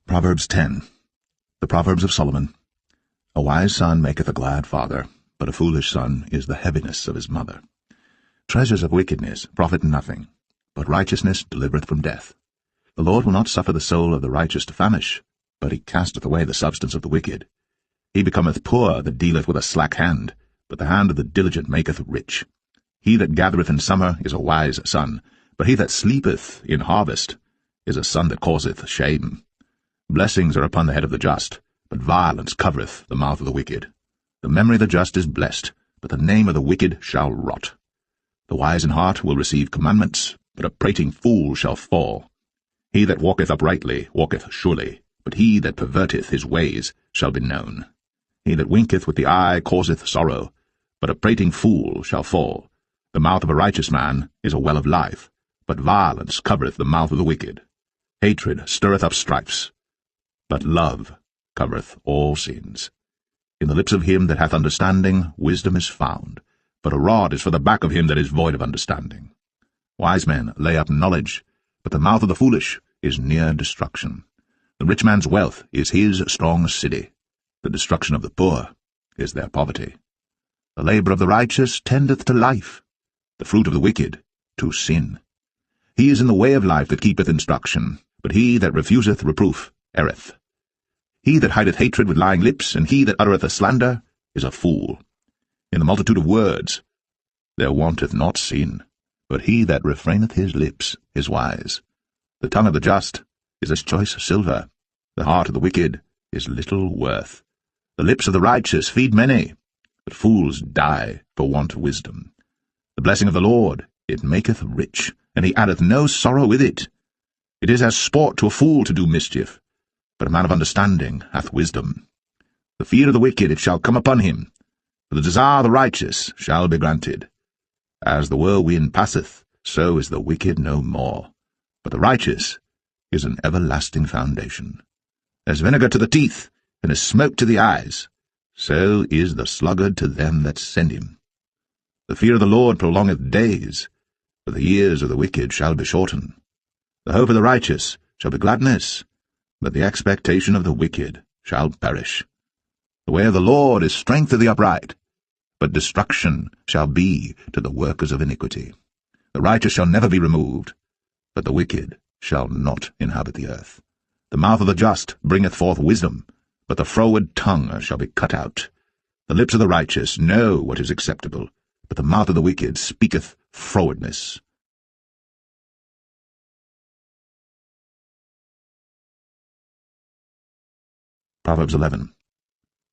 Proverbs 10. The Proverbs of Solomon. A wise son maketh a glad father, but a foolish son is the heaviness of his mother. Treasures of wickedness profit nothing, but righteousness delivereth from death. The Lord will not suffer the soul of the righteous to famish, but he casteth away the substance of the wicked. He becometh poor that dealeth with a slack hand, but the hand of the diligent maketh rich. He that gathereth in summer is a wise son, but he that sleepeth in harvest is a son that causeth shame. Blessings are upon the head of the just, but violence covereth the mouth of the wicked. The memory of the just is blessed, but the name of the wicked shall rot. The wise in heart will receive commandments, but a prating fool shall fall. He that walketh uprightly walketh surely, but he that perverteth his ways shall be known. He that winketh with the eye causeth sorrow, but a prating fool shall fall. The mouth of a righteous man is a well of life, but violence covereth the mouth of the wicked. Hatred stirreth up strifes, but love covereth all sins. In the lips of him that hath understanding wisdom is found, but a rod is for the back of him that is void of understanding. Wise men lay up knowledge, but the mouth of the foolish is near destruction. The rich man's wealth is his strong city. The destruction of the poor is their poverty. The labor of the righteous tendeth to life, the fruit of the wicked to sin. He is in the way of life that keepeth instruction, but he that refuseth reproof erreth. He that hideth hatred with lying lips, and he that uttereth a slander, is a fool. In the multitude of words there wanteth not sin, but he that refraineth his lips is wise. The tongue of the just is as choice silver, the heart of the wicked is little worth. The lips of the righteous feed many, but fools die for want of wisdom. The blessing of the Lord, it maketh rich, and he addeth no sorrow with it. It is as sport to a fool to do mischief, but a man of understanding hath wisdom. The fear of the wicked it shall come upon him, for the desire of the righteous shall be granted. As the whirlwind passeth, so is the wicked no more, but the righteous is an everlasting foundation. As vinegar to the teeth, and as smoke to the eyes, so is the sluggard to them that send him. The fear of the Lord prolongeth days, but the years of the wicked shall be shortened. The hope of the righteous shall be gladness, but the expectation of the wicked shall perish. The way of the Lord is strength to the upright, but destruction shall be to the workers of iniquity. The righteous shall never be removed, but the wicked shall not inhabit the earth. The mouth of the just bringeth forth wisdom, but the froward tongue shall be cut out. The lips of the righteous know what is acceptable, but the mouth of the wicked speaketh frowardness. Proverbs 11.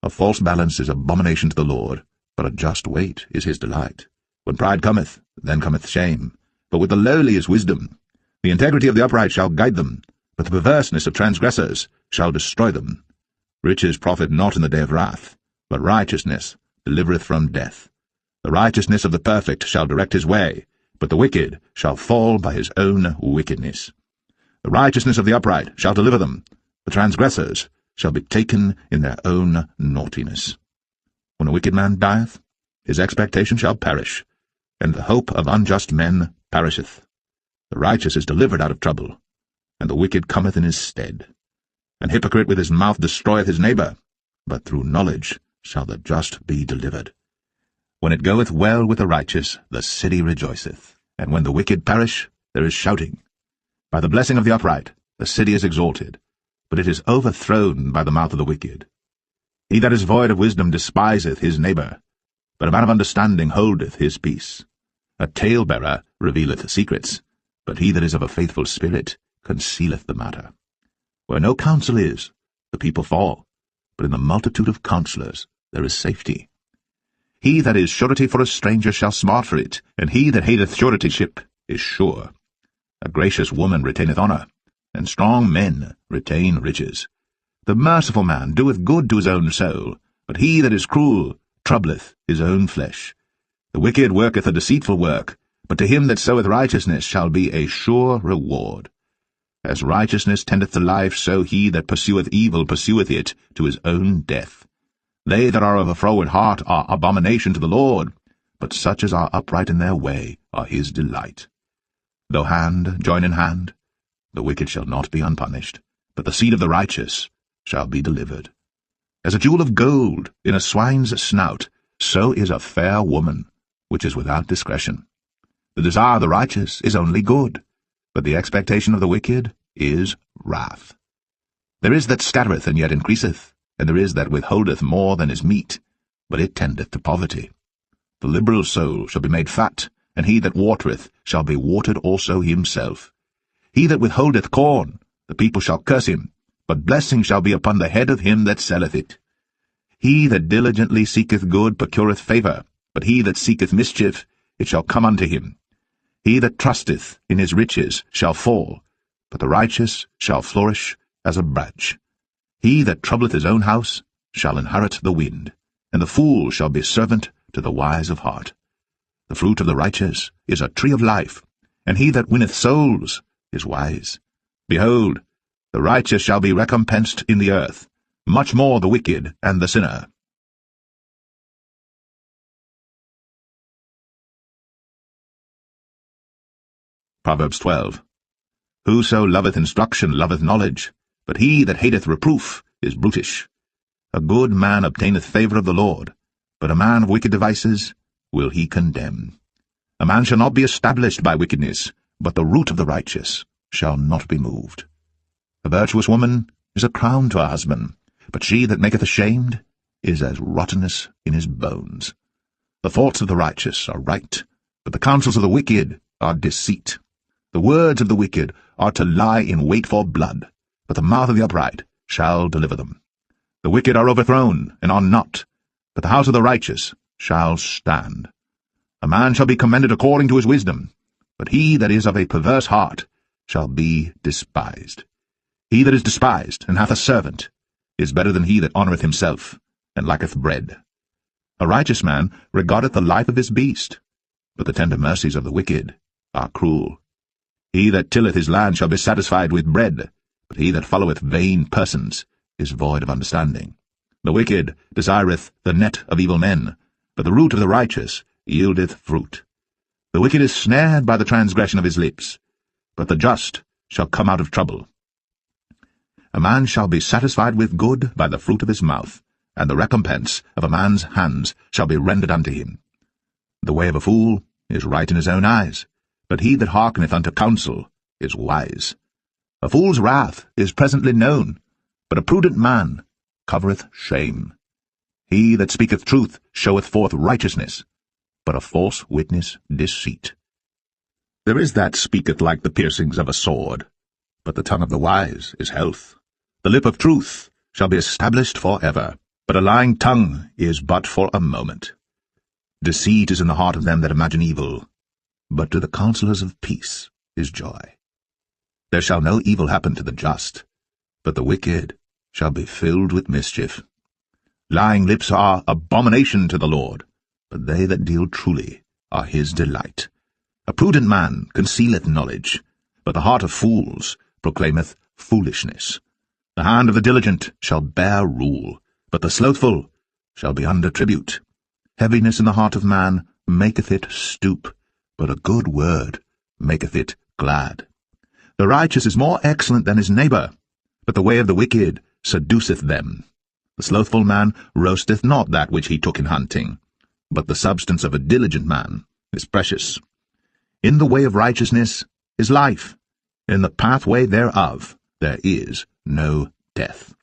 A false balance is abomination to the Lord, but a just weight is his delight. When pride cometh, then cometh shame, but with the lowly is wisdom. The integrity of the upright shall guide them, but the perverseness of transgressors shall destroy them. Riches profit not in the day of wrath, but righteousness delivereth from death. The righteousness of the perfect shall direct his way, but the wicked shall fall by his own wickedness. The righteousness of the upright shall deliver them, the transgressors shall be taken in their own naughtiness. When a wicked man dieth, his expectation shall perish, and the hope of unjust men perisheth. The righteous is delivered out of trouble, and the wicked cometh in his stead. An hypocrite with his mouth destroyeth his neighbor, but through knowledge shall the just be delivered. When it goeth well with the righteous, the city rejoiceth, and when the wicked perish, there is shouting. By the blessing of the upright, the city is exalted, but it is overthrown by the mouth of the wicked. He that is void of wisdom despiseth his neighbor, but a man of understanding holdeth his peace. A talebearer revealeth secrets, but he that is of a faithful spirit concealeth the matter. Where no counsel is, the people fall, but in the multitude of counselors there is safety. He that is surety for a stranger shall smart for it, and he that hateth suretyship is sure. A gracious woman retaineth honour, and strong men retain riches. The merciful man doeth good to his own soul, but he that is cruel troubleth his own flesh. The wicked worketh a deceitful work, but to him that soweth righteousness shall be a sure reward. As righteousness tendeth to life, so he that pursueth evil pursueth it to his own death. They that are of a froward heart are abomination to the Lord, but such as are upright in their way are his delight. Though hand join in hand, the wicked shall not be unpunished, but the seed of the righteous shall be delivered. As a jewel of gold in a swine's snout, so is a fair woman, which is without discretion. The desire of the righteous is only good, but the expectation of the wicked is wrath. There is that scattereth and yet increaseth, and there is that withholdeth more than is meet, but it tendeth to poverty. The liberal soul shall be made fat, and he that watereth shall be watered also himself. He that withholdeth corn, the people shall curse him, but blessing shall be upon the head of him that selleth it. He that diligently seeketh good procureth favour, but he that seeketh mischief, it shall come unto him. He that trusteth in his riches shall fall, but the righteous shall flourish as a branch. He that troubleth his own house shall inherit the wind, and the fool shall be servant to the wise of heart. The fruit of the righteous is a tree of life, and he that winneth souls is wise. Behold, the righteous shall be recompensed in the earth, much more the wicked and the sinner. Proverbs 12. Whoso loveth instruction loveth knowledge, but he that hateth reproof is brutish. A good man obtaineth favour of the Lord, but a man of wicked devices will he condemn. A man shall not be established by wickedness, but the root of the righteous shall not be moved. A virtuous woman is a crown to her husband, but she that maketh ashamed is as rottenness in his bones. The thoughts of the righteous are right, but the counsels of the wicked are deceit. The words of the wicked are to lie in wait for blood, but the mouth of the upright shall deliver them. The wicked are overthrown, and are not, but the house of the righteous shall stand. A man shall be commended according to his wisdom, but he that is of a perverse heart shall be despised. He that is despised, and hath a servant, is better than he that honoureth himself, and lacketh bread. A righteous man regardeth the life of his beast, but the tender mercies of the wicked are cruel. He that tilleth his land shall be satisfied with bread, but he that followeth vain persons is void of understanding. The wicked desireth the net of evil men, but the root of the righteous yieldeth fruit. The wicked is snared by the transgression of his lips, but the just shall come out of trouble. A man shall be satisfied with good by the fruit of his mouth, and the recompense of a man's hands shall be rendered unto him. The way of a fool is right in his own eyes, but he that hearkeneth unto counsel is wise. A fool's wrath is presently known, but a prudent man covereth shame. He that speaketh truth showeth forth righteousness, but a false witness deceit. There is that speaketh like the piercings of a sword, but the tongue of the wise is health. The lip of truth shall be established for ever, but a lying tongue is but for a moment. Deceit is in the heart of them that imagine evil, but to the counselors of peace is joy. There shall no evil happen to the just, but the wicked shall be filled with mischief. Lying lips are abomination to the Lord, but they that deal truly are his delight. A prudent man concealeth knowledge, but the heart of fools proclaimeth foolishness. The hand of the diligent shall bear rule, but the slothful shall be under tribute. Heaviness in the heart of man maketh it stoop, but a good word maketh it glad. The righteous is more excellent than his neighbour, but the way of the wicked seduceth them. The slothful man roasteth not that which he took in hunting, but the substance of a diligent man is precious. In the way of righteousness is life, in the pathway thereof there is no death.